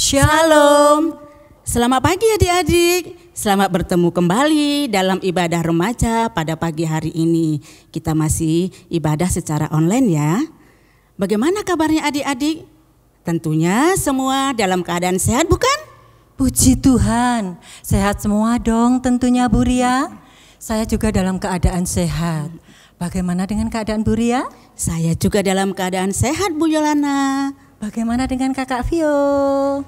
Shalom. Selamat pagi adik-adik. Selamat bertemu kembali dalam ibadah remaja pada pagi hari ini. Kita masih ibadah secara online ya. Bagaimana kabarnya adik-adik? Tentunya semua dalam keadaan sehat bukan? Puji Tuhan, sehat semua dong tentunya Bu Ria. Saya juga dalam keadaan sehat. Bagaimana dengan keadaan Bu Ria? Saya juga dalam keadaan sehat Bu Yolana. Bagaimana dengan Kakak Vio?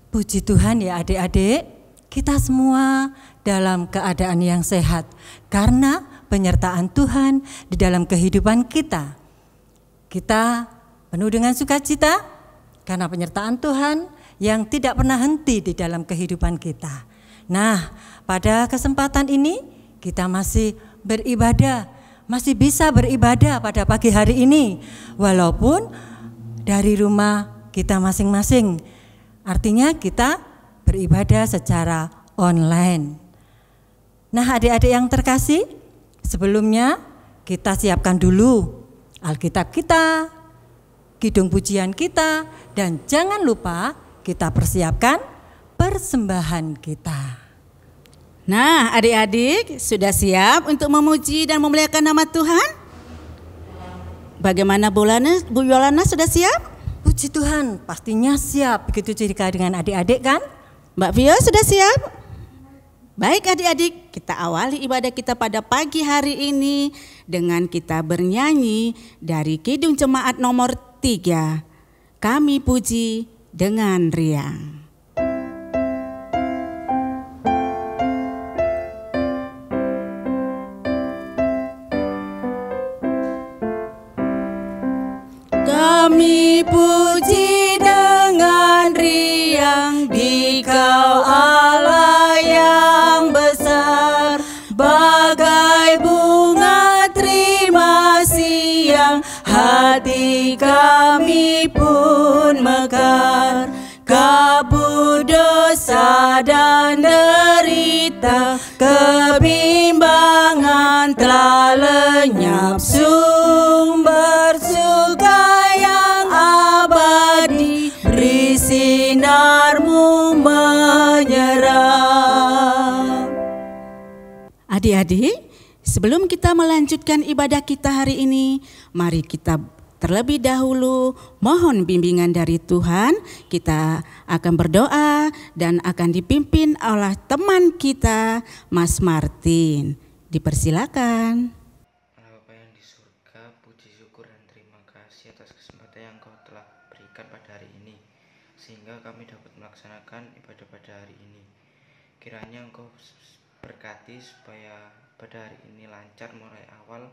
Puji Tuhan ya adik-adik, kita semua dalam keadaan yang sehat karena penyertaan Tuhan di dalam kehidupan kita. Kita penuh dengan sukacita karena penyertaan Tuhan yang tidak pernah henti di dalam kehidupan kita. Nah, pada kesempatan ini kita masih beribadah, masih bisa beribadah pada pagi hari ini walaupun dari rumah kita masing-masing. Artinya kita beribadah secara online. Nah adik-adik yang terkasih, sebelumnya kita siapkan dulu Alkitab kita, kidung pujian kita, dan jangan lupa kita persiapkan persembahan kita. Nah adik-adik sudah siap untuk memuji dan memuliakan nama Tuhan? Bagaimana Bu Yolana sudah siap? Puji Tuhan, pastinya siap. Begitu juga dengan adik-adik kan? Mbak Vio sudah siap? Baik adik-adik, kita awali ibadah kita pada pagi hari ini dengan kita bernyanyi dari Kidung Jemaat nomor 3. Kami puji dengan riang. Kami puji dengan riang di Kau Allah yang besar, bagai bunga terima siang, hati kami pun mekar. Kabut dosa dan derita, kebimbangan telah lenyap, sumber suka yang abadi, beri sinar-Mu menyerap. Adik-adik, sebelum kita melanjutkan ibadah kita hari ini, mari kita terlebih dahulu mohon bimbingan dari Tuhan. Kita akan berdoa dan akan dipimpin oleh teman kita, Mas Martin. Dipersilakan. Bapa yang di surga, puji syukur dan terima kasih atas kesempatan yang Kau telah berikan pada hari ini, sehingga kami dapat melaksanakan ibadah pada hari ini. Kiranya Engkau berkati supaya pada hari ini lancar mulai awal,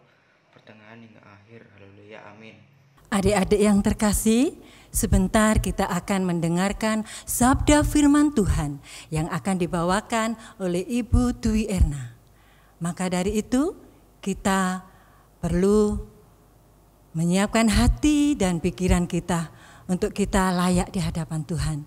pertengahan hingga akhir. Haleluya, amin. Adik-adik yang terkasih, sebentar kita akan mendengarkan sabda firman Tuhan yang akan dibawakan oleh Ibu Dwi Erna. Maka dari itu kita perlu menyiapkan hati dan pikiran kita untuk kita layak di hadapan Tuhan.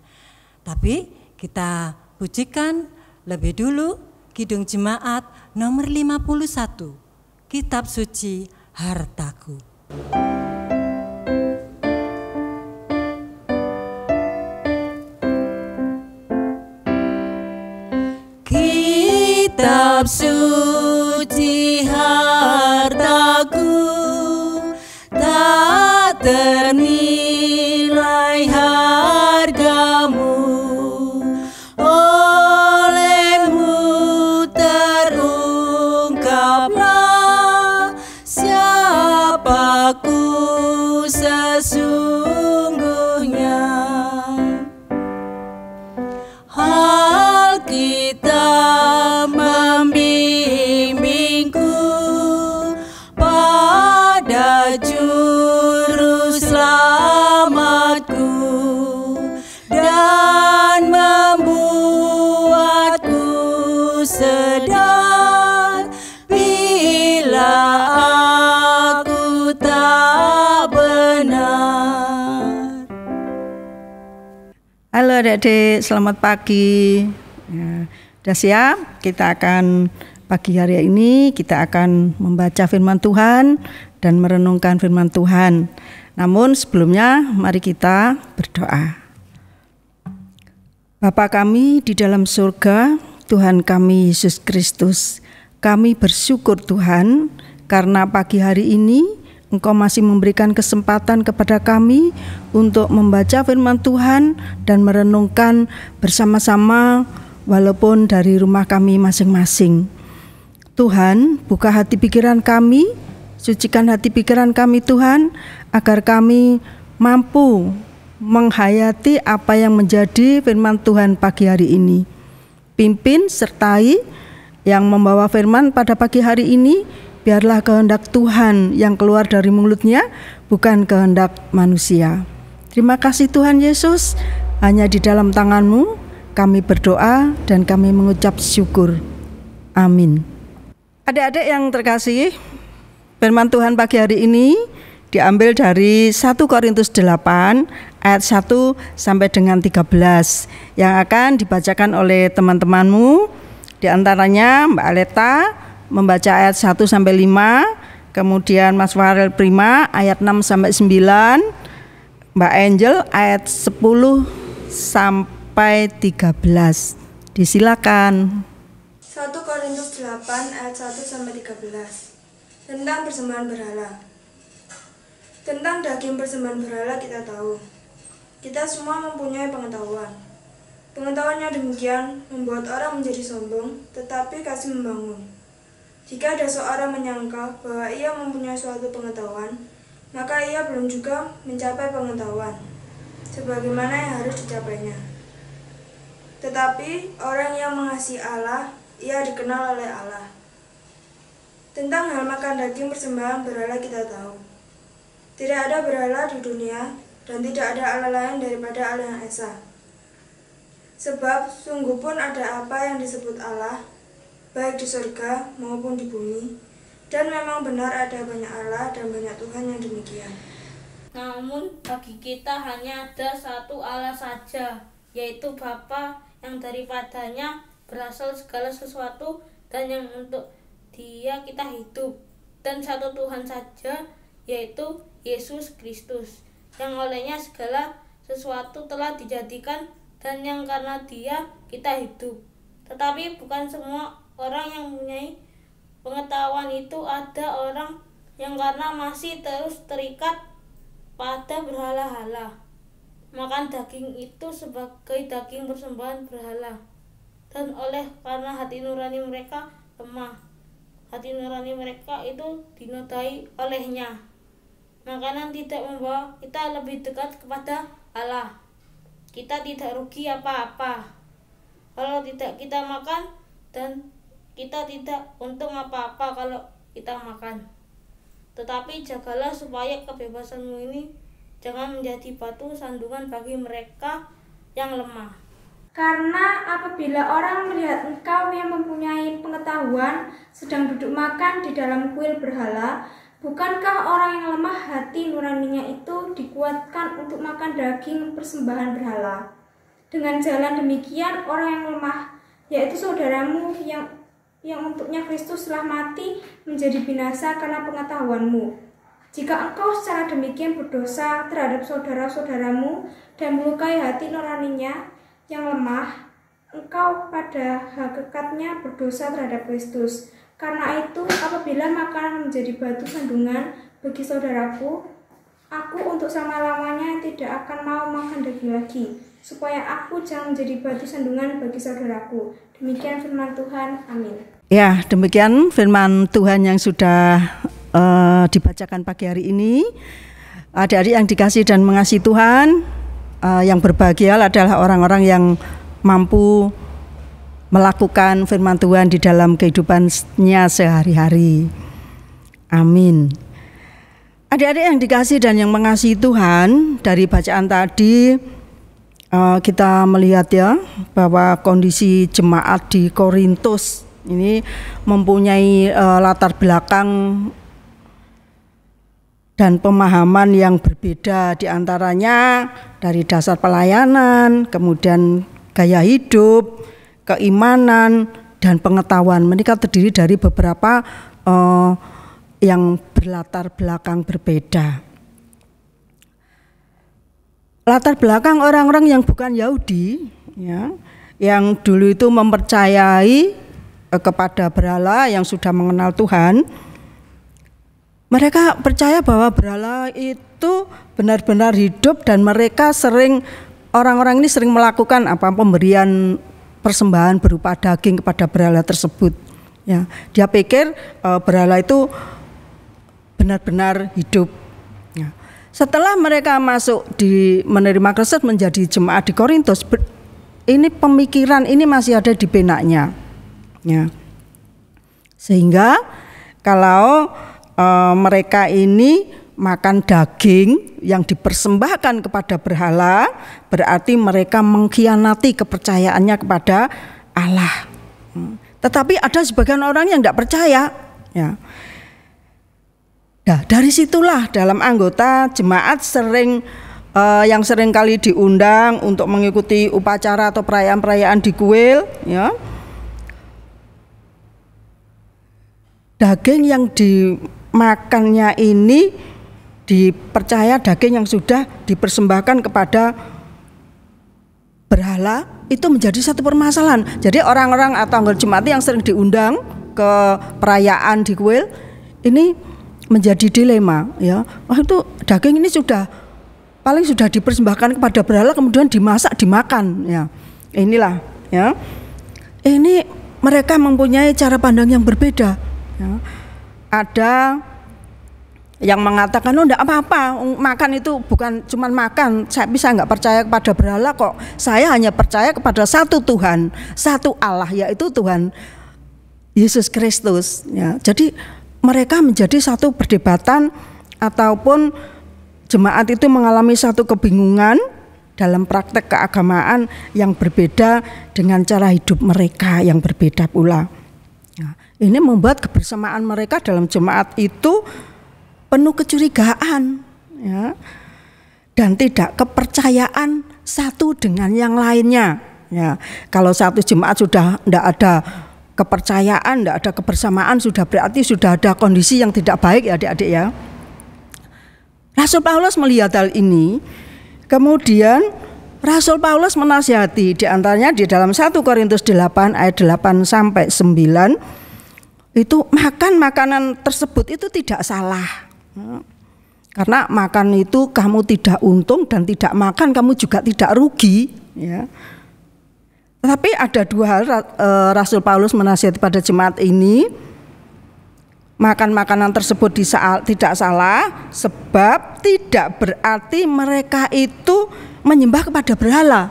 Tapi kita pujikan lebih dulu Kidung Jemaat nomor 51, Kitab Suci Hartaku. Kitab suci hartaku, tak ternilai hargamu, oleh-Mu terungkaplah siapaku sesungguhnya. Alkitab membimbingku pada juru selamatku dan membuatku sadar bila aku tak benar. Halo adik-adik, selamat pagi. Ya, sudah siap? Kita akan pagi hari ini kita akan membaca firman Tuhan dan merenungkan firman Tuhan. Namun sebelumnya mari kita berdoa. Bapa kami di dalam surga, Tuhan kami Yesus Kristus, kami bersyukur Tuhan karena pagi hari ini Engkau masih memberikan kesempatan kepada kami untuk membaca firman Tuhan dan merenungkan bersama-sama walaupun dari rumah kami masing-masing. Tuhan, buka hati pikiran kami, sucikan hati pikiran kami Tuhan, agar kami mampu menghayati apa yang menjadi firman Tuhan pagi hari ini. Pimpin sertai yang membawa firman pada pagi hari ini, biarlah kehendak Tuhan yang keluar dari mulutnya, bukan kehendak manusia. Terima kasih Tuhan Yesus, hanya di dalam tangan-Mu kami berdoa dan kami mengucap syukur. Amin. Adik-adik yang terkasih, firman Tuhan pagi hari ini diambil dari 1 Korintus 8 ayat 1 sampai dengan 13 yang akan dibacakan oleh teman-temanmu. Di antaranya Mbak Aleta membaca ayat 1 sampai 5, kemudian Mas Farel Prima ayat 6 sampai 9, Mbak Angel ayat 10 sampai 13. Disilakan. 1 Korintus 8 ayat 1 sampai 13 tentang persembahan berhala. Tentang daging persembahan berhala kita tahu. Kita semua mempunyai pengetahuan. Pengetahuan yang demikian membuat orang menjadi sombong, tetapi kasih membangun. Jika ada seorang menyangka bahwa ia mempunyai suatu pengetahuan, maka ia belum juga mencapai pengetahuan, sebagaimana yang harus dicapainya. Tetapi orang yang mengasihi Allah, ia dikenal oleh Allah. Tentang hal makan daging persembahan berhala kita tahu. Tidak ada berhala di dunia, dan tidak ada Allah lain daripada Allah yang Esa. Sebab sungguh pun ada apa yang disebut Allah, baik di surga maupun di bumi, dan memang benar ada banyak Allah dan banyak Tuhan yang demikian. Namun bagi kita hanya ada satu Allah saja, yaitu Bapa yang daripadanya berasal segala sesuatu dan yang untuk Dia kita hidup, dan satu Tuhan saja, yaitu Yesus Kristus, yang olehnya segala sesuatu telah dijadikan dan yang karena Dia kita hidup. Tetapi bukan semua orang yang mempunyai pengetahuan itu. Ada orang yang karena masih terus terikat pada berhala-hala, makan daging itu sebagai daging persembahan berhala, dan oleh karena hati nurani mereka lemah, hati nurani mereka itu dinodai olehnya. Makanan tidak membawa kita lebih dekat kepada Allah. Kita tidak rugi apa-apa kalau tidak kita makan, dan kita tidak untung apa-apa kalau kita makan. Tetapi jagalah supaya kebebasanmu ini jangan menjadi batu sandungan bagi mereka yang lemah. Karena apabila orang melihat engkau yang mempunyai pengetahuan sedang duduk makan di dalam kuil berhala, bukankah orang yang lemah hati nuraninya itu dikuatkan untuk makan daging persembahan berhala? Dengan jalan demikian orang yang lemah, yaitu saudaramu yang untuknya Kristus telah mati, menjadi binasa karena pengetahuanmu. Jika engkau secara demikian berdosa terhadap saudara-saudaramu dan melukai hati nuraninya yang lemah, engkau pada hakikatnya berdosa terhadap Kristus. Karena itu, apabila makanan menjadi batu sandungan bagi saudaraku, aku untuk selama-lamanya tidak akan mau makan daging lagi, supaya aku jangan menjadi batu sandungan bagi saudaraku. Demikian firman Tuhan. Amin. Ya, demikian firman Tuhan yang sudah dibacakan pagi hari ini. Adik-adik yang dikasih dan mengasihi Tuhan, yang berbahagia adalah orang-orang yang mampu melakukan firman Tuhan di dalam kehidupannya sehari-hari. Amin. Adik-adik yang dikasih dan yang mengasihi Tuhan, dari bacaan tadi kita melihat ya bahwa kondisi jemaat di Korintus ini mempunyai latar belakang dan pemahaman yang berbeda, di antaranya dari dasar pelayanan, kemudian gaya hidup, keimanan, dan pengetahuan. Mereka terdiri dari beberapa yang berlatar belakang berbeda. latar belakang orang-orang yang bukan Yahudi, ya, yang dulu itu mempercayai kepada berhala yang sudah mengenal Tuhan. Mereka percaya bahwa berhala itu benar-benar hidup dan mereka orang-orang ini sering melakukan pemberian persembahan berupa daging kepada berhala tersebut. Ya, dia pikir berhala itu benar-benar hidup. Ya. Setelah mereka menerima Kristus menjadi jemaat di Korintus, ini pemikiran ini masih ada di benaknya. Ya. Sehingga kalau mereka ini makan daging yang dipersembahkan kepada berhala, berarti mereka mengkhianati kepercayaannya kepada Allah. Tetapi ada sebagian orang yang tidak percaya. Ya. Nah, dari situlah dalam anggota jemaat yang sering kali diundang untuk mengikuti upacara atau perayaan-perayaan di kuil, ya. Daging yang dimakannya ini dipercaya daging yang sudah dipersembahkan kepada berhala itu menjadi satu permasalahan. Jadi orang-orang atau anggota jemaat yang sering diundang ke perayaan di kuil ini menjadi dilema, ya. Wah, itu daging ini sudah dipersembahkan kepada berhala kemudian dimasak dimakan, ya. Inilah, ya. Ini mereka mempunyai cara pandang yang berbeda. Ya. Ada yang mengatakan enggak apa-apa, makan itu bukan cuma makan, saya bisa enggak percaya kepada berhala kok, saya hanya percaya kepada satu Tuhan, satu Allah, yaitu Tuhan Yesus Kristus. Ya. Jadi mereka menjadi satu perdebatan ataupun jemaat itu mengalami satu kebingungan dalam praktek keagamaan yang berbeda dengan cara hidup mereka yang berbeda pula. Nah, ini membuat kebersamaan mereka dalam jemaat itu penuh kecurigaan, ya, dan tidak kepercayaan satu dengan yang lainnya. Ya, kalau satu jemaat sudah tidak ada kepercayaan, tidak ada kebersamaan, sudah berarti sudah ada kondisi yang tidak baik, ya adik-adik, ya. Rasul Paulus melihat hal ini, kemudian Rasul Paulus menasihati, di antaranya di dalam 1 Korintus 8 ayat 8 sampai 9. Itu makan makanan tersebut itu tidak salah, karena makan itu kamu tidak untung dan tidak makan kamu juga tidak rugi, ya. Tetapi ada dua hal Rasul Paulus menasihati pada jemaat ini. Makan makanan tersebut tidak salah, sebab tidak berarti mereka itu menyembah kepada berhala.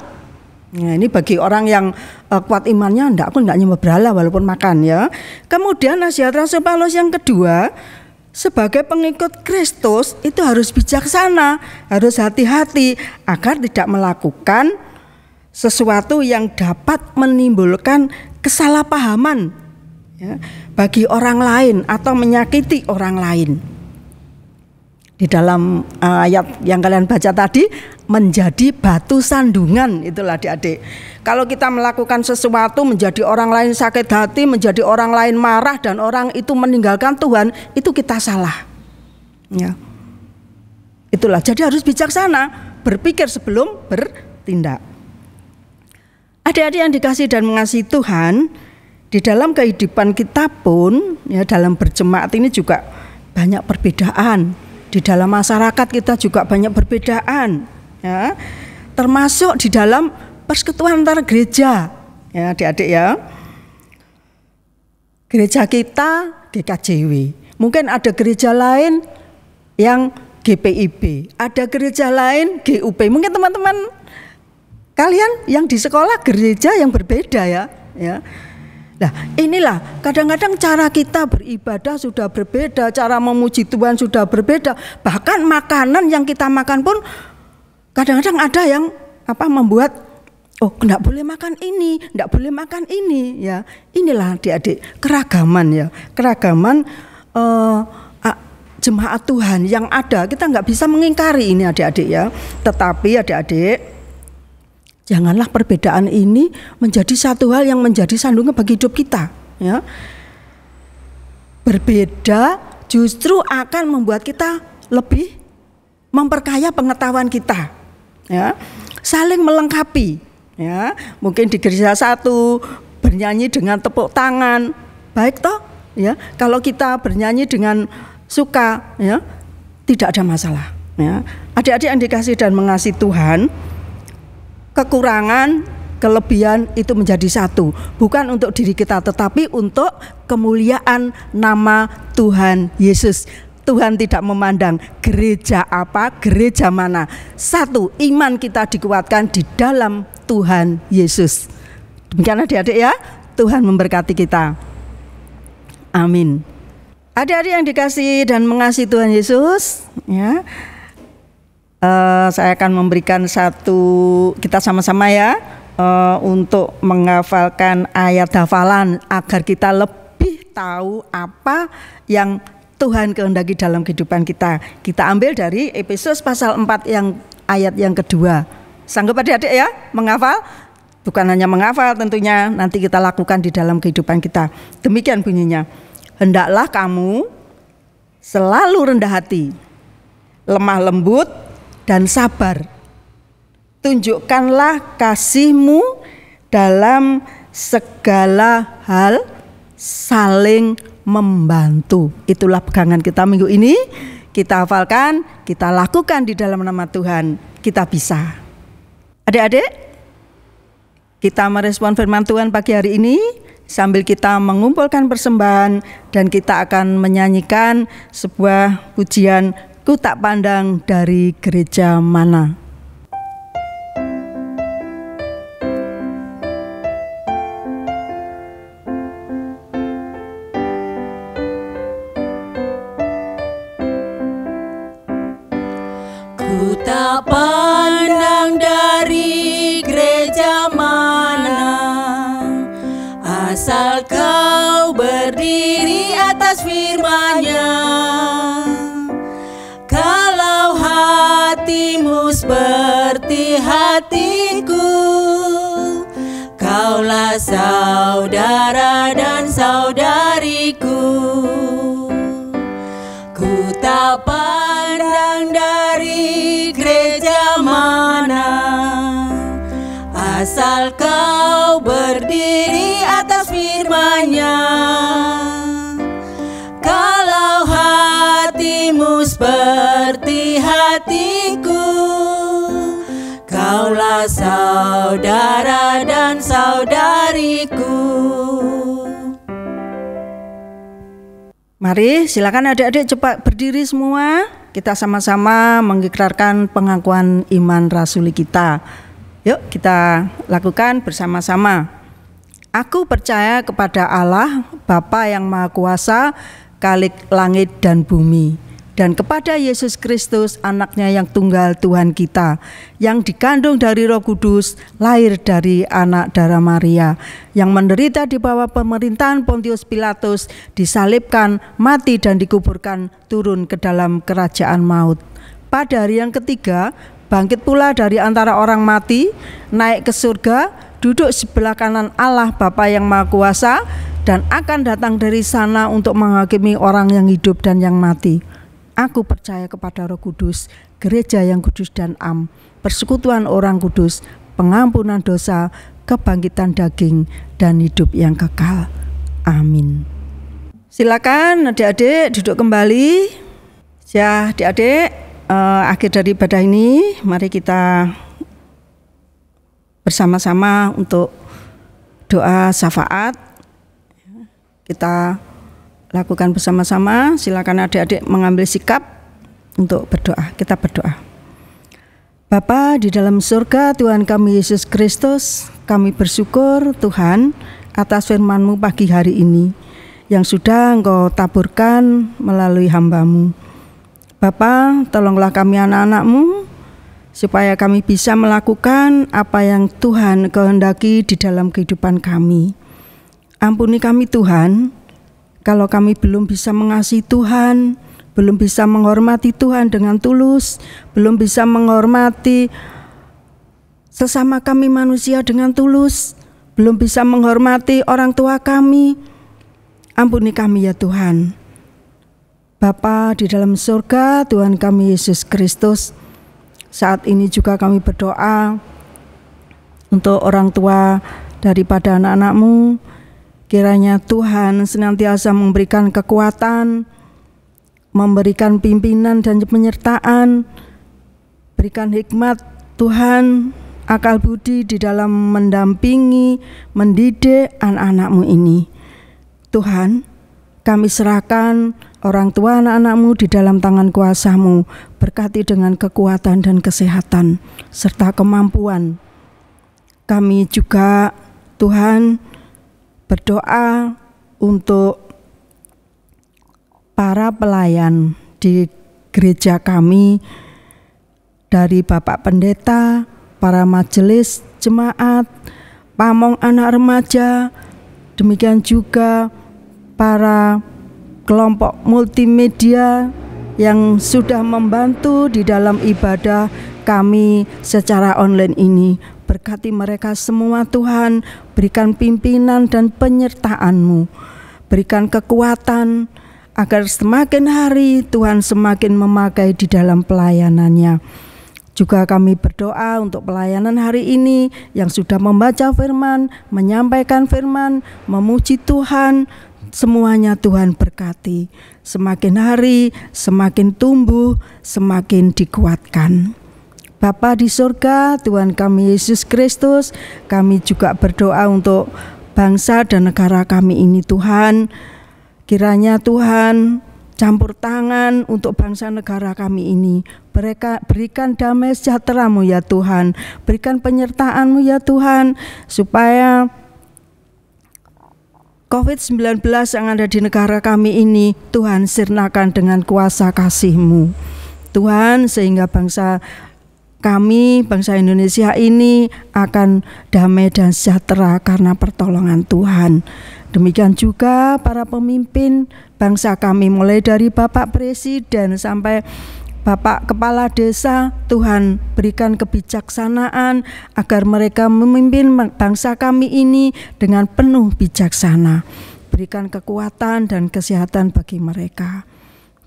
Nah, ini bagi orang yang kuat imannya, aku enggak nyembah berhala walaupun makan, ya. Kemudian nasihat Rasul Paulus yang kedua, sebagai pengikut Kristus itu harus bijaksana, harus hati-hati agar tidak melakukan sesuatu yang dapat menimbulkan kesalahpahaman, ya, bagi orang lain atau menyakiti orang lain. Di dalam ayat yang kalian baca tadi, menjadi batu sandungan, itulah adik-adik. Kalau kita melakukan sesuatu menjadi orang lain sakit hati, menjadi orang lain marah dan orang itu meninggalkan Tuhan, itu kita salah. Ya. Itulah, jadi harus bijaksana, berpikir sebelum bertindak. Adik-adik yang dikasihi dan mengasihi Tuhan, di dalam kehidupan kita pun, ya, dalam berjemaat ini juga banyak perbedaan. Di dalam masyarakat kita juga banyak perbedaan, ya, termasuk di dalam persekutuan antar gereja, ya adik-adik, ya. Gereja kita GKJW, mungkin ada gereja lain yang GPIB, ada gereja lain GUP, mungkin teman-teman kalian yang di sekolah gereja yang berbeda, ya. Nah, inilah kadang-kadang cara kita beribadah sudah berbeda, cara memuji Tuhan sudah berbeda, bahkan makanan yang kita makan pun kadang-kadang ada yang membuat enggak boleh makan ini, enggak boleh makan ini, ya. Inilah adik-adik keragaman, ya, keragaman jemaat Tuhan yang ada. Kita enggak bisa mengingkari ini adik-adik, ya. Tetapi adik-adik, janganlah perbedaan ini menjadi satu hal yang menjadi sandungan bagi hidup kita, ya. Berbeda justru akan membuat kita lebih memperkaya pengetahuan kita, ya, saling melengkapi, ya. Mungkin di gereja satu bernyanyi dengan tepuk tangan, baik toh, ya. Kalau kita bernyanyi dengan suka, ya, tidak ada masalah, ya. Adik-adik yang dikasihi dan mengasihi Tuhan, kekurangan, kelebihan itu menjadi satu, bukan untuk diri kita tetapi untuk kemuliaan nama Tuhan Yesus. Tuhan tidak memandang gereja apa, gereja mana. Satu, iman kita dikuatkan di dalam Tuhan Yesus. Demikian adik-adik ya, Tuhan memberkati kita. Amin. Adik-adik yang dikasihi dan mengasihi Tuhan Yesus, ya, saya akan memberikan satu, kita sama-sama ya, untuk menghafalkan ayat hafalan agar kita lebih tahu apa yang Tuhan kehendaki dalam kehidupan kita. Kita ambil dari Efesus pasal 4 yang ayat yang kedua. Sanggup adik-adik ya menghafal? Bukan hanya menghafal, tentunya nanti kita lakukan di dalam kehidupan kita. Demikian bunyinya. Hendaklah kamu selalu rendah hati, lemah lembut dan sabar. Tunjukkanlah kasihmu dalam segala hal, saling membantu. Itulah pegangan kita minggu ini. Kita hafalkan, kita lakukan di dalam nama Tuhan. Kita bisa. Adik-adik, kita merespon firman Tuhan pagi hari ini sambil kita mengumpulkan persembahan dan kita akan menyanyikan sebuah pujian Ku Tak Pandang dari Gereja Mana. Ku tak pandang dari gereja mana, asal kau berdiri atas firman-Nya. Kalau hatimu seperti hatiku, kaulah saudara dan saudariku. Ku tak pandang dari gereja mana, asal kau berdiri atas firman-Nya. Kalau hatimu seperti hatiku, kaulah saudara dan saudariku. Mari silakan adik-adik cepat berdiri semua. Kita sama-sama mengikrarkan pengakuan iman rasuli kita. Yuk kita lakukan bersama-sama. Aku percaya kepada Allah, Bapa yang Maha Kuasa, Khalik langit dan bumi, dan kepada Yesus Kristus, anaknya yang tunggal Tuhan kita, yang dikandung dari Roh Kudus, lahir dari anak darah Maria, yang menderita di bawah pemerintahan Pontius Pilatus, disalibkan, mati dan dikuburkan, turun ke dalam kerajaan maut. Pada hari yang ketiga, bangkit pula dari antara orang mati, naik ke surga, duduk sebelah kanan Allah Bapa yang Maha Kuasa, dan akan datang dari sana untuk menghakimi orang yang hidup dan yang mati. Aku percaya kepada Roh Kudus, gereja yang kudus dan am, persekutuan orang kudus, pengampunan dosa, kebangkitan daging, dan hidup yang kekal. Amin. Silakan adik-adik duduk kembali. Ya adik-adik, akhir dari ibadah ini mari kita bersama-sama untuk doa syafaat. Kita lakukan bersama-sama. Silakan adik-adik mengambil sikap untuk berdoa. Kita berdoa. Bapa di dalam surga, Tuhan kami Yesus Kristus, kami bersyukur Tuhan atas firman-Mu pagi hari ini yang sudah Engkau taburkan melalui hamba-Mu. Bapa, tolonglah kami anak-anak-Mu supaya kami bisa melakukan apa yang Tuhan kehendaki di dalam kehidupan kami. Ampuni kami Tuhan, kalau kami belum bisa mengasihi Tuhan, belum bisa menghormati Tuhan dengan tulus, belum bisa menghormati sesama kami manusia dengan tulus, belum bisa menghormati orang tua kami. Ampuni kami ya Tuhan. Bapa di dalam surga, Tuhan kami Yesus Kristus, saat ini juga kami berdoa untuk orang tua daripada anak-anak-Mu. Kiranya Tuhan senantiasa memberikan kekuatan, memberikan pimpinan dan penyertaan, berikan hikmat Tuhan, akal budi di dalam mendampingi, mendidik anak-anak-Mu ini. Tuhan, kami serahkan orang tua anak-anak-Mu di dalam tangan kuasa-Mu, berkati dengan kekuatan dan kesehatan, serta kemampuan. Kami juga, Tuhan, berdoa untuk para pelayan di gereja kami, dari Bapak Pendeta, para majelis jemaat, pamong anak remaja, demikian juga para kelompok multimedia yang sudah membantu di dalam ibadah kami secara online ini. Berkati mereka semua Tuhan, berikan pimpinan dan penyertaan-Mu, berikan kekuatan agar semakin hari Tuhan semakin memakai di dalam pelayanannya. Juga kami berdoa untuk pelayanan hari ini yang sudah membaca firman, menyampaikan firman, memuji Tuhan, semuanya Tuhan berkati. Semakin hari semakin tumbuh, semakin dikuatkan. Bapa di surga, Tuhan kami Yesus Kristus, kami juga berdoa untuk bangsa dan negara kami ini Tuhan. Kiranya Tuhan campur tangan untuk bangsa negara kami ini. Berikan damai sejahtera-Mu ya Tuhan, berikan penyertaan-Mu ya Tuhan, supaya COVID-19 yang ada di negara kami ini Tuhan sirnakan dengan kuasa kasih-Mu Tuhan, sehingga bangsa kami, bangsa Indonesia ini akan damai dan sejahtera karena pertolongan Tuhan. Demikian juga para pemimpin bangsa kami, mulai dari Bapak Presiden sampai Bapak Kepala Desa, Tuhan berikan kebijaksanaan agar mereka memimpin bangsa kami ini dengan penuh bijaksana. Berikan kekuatan dan kesehatan bagi mereka.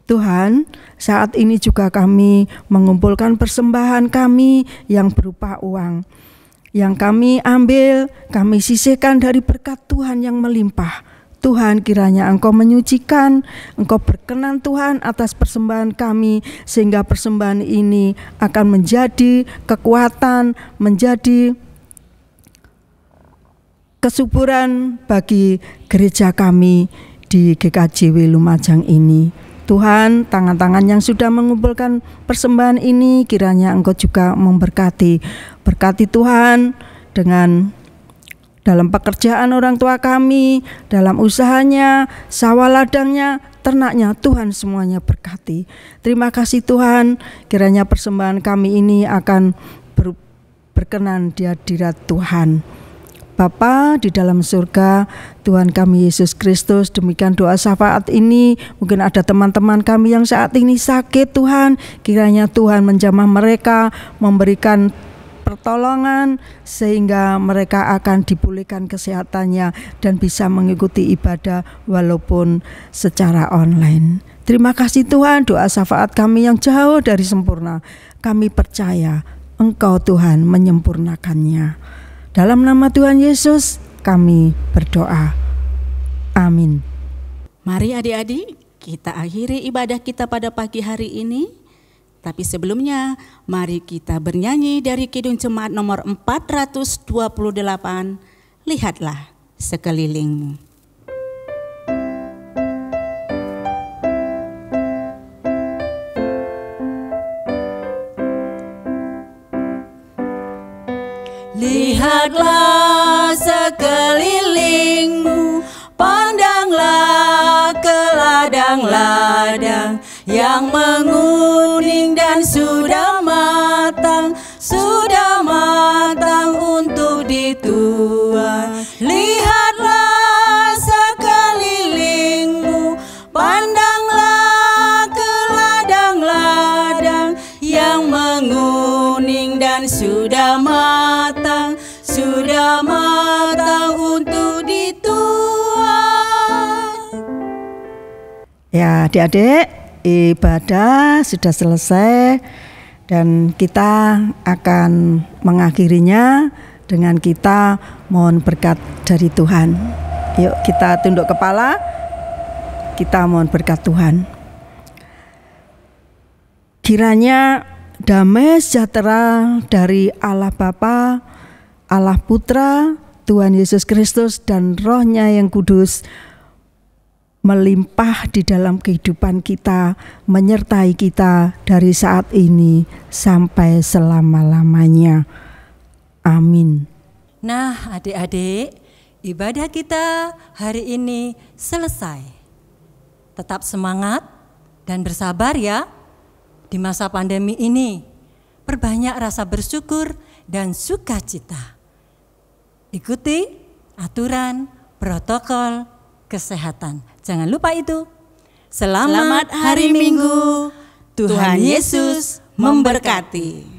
Tuhan, saat ini juga kami mengumpulkan persembahan kami yang berupa uang. Yang kami ambil, kami sisihkan dari berkat Tuhan yang melimpah. Tuhan, kiranya Engkau menyucikan, Engkau berkenan Tuhan atas persembahan kami, sehingga persembahan ini akan menjadi kekuatan, menjadi kesuburan bagi gereja kami di GKJW Lumajang ini. Tuhan, tangan-tangan yang sudah mengumpulkan persembahan ini kiranya Engkau juga memberkati. Berkati Tuhan dengan dalam pekerjaan orang tua kami, dalam usahanya, sawah ladangnya, ternaknya, Tuhan semuanya berkati. Terima kasih Tuhan, kiranya persembahan kami ini akan berkenan di hadirat Tuhan. Bapa di dalam surga, Tuhan kami Yesus Kristus, demikian doa syafaat ini. Mungkin ada teman-teman kami yang saat ini sakit Tuhan, kiranya Tuhan menjamah mereka, memberikan pertolongan sehingga mereka akan dipulihkan kesehatannya dan bisa mengikuti ibadah walaupun secara online. Terima kasih Tuhan, doa syafaat kami yang jauh dari sempurna, kami percaya Engkau Tuhan menyempurnakannya. Dalam nama Tuhan Yesus kami berdoa. Amin. Mari adik-adik, kita akhiri ibadah kita pada pagi hari ini. Tapi sebelumnya, mari kita bernyanyi dari Kidung Jemaat nomor 428, Lihatlah Sekelilingmu. Lihatlah sekelilingmu, pandanglah ke ladang-ladang yang menguning dan sudah matang untuk dituai. Lihatlah sekelilingmu, pandanglah ke ladang-ladang yang menguning dan sudah matang untuk dituai. Ya adik-adik, ibadah sudah selesai. Dan kita akan mengakhirinya dengan kita mohon berkat dari Tuhan. Yuk kita tunduk kepala, kita mohon berkat Tuhan. Kiranya damai sejahtera dari Allah Bapa, Allah Putra, Tuhan Yesus Kristus dan Roh-Nya yang kudus melimpah di dalam kehidupan kita, menyertai kita dari saat ini sampai selama-lamanya. Amin. Nah, adik-adik, ibadah kita hari ini selesai. Tetap semangat dan bersabar ya di masa pandemi ini. Perbanyak rasa bersyukur dan sukacita. Ikuti aturan protokol kesehatan. Jangan lupa itu. Selamat hari Minggu. Tuhan Yesus memberkati.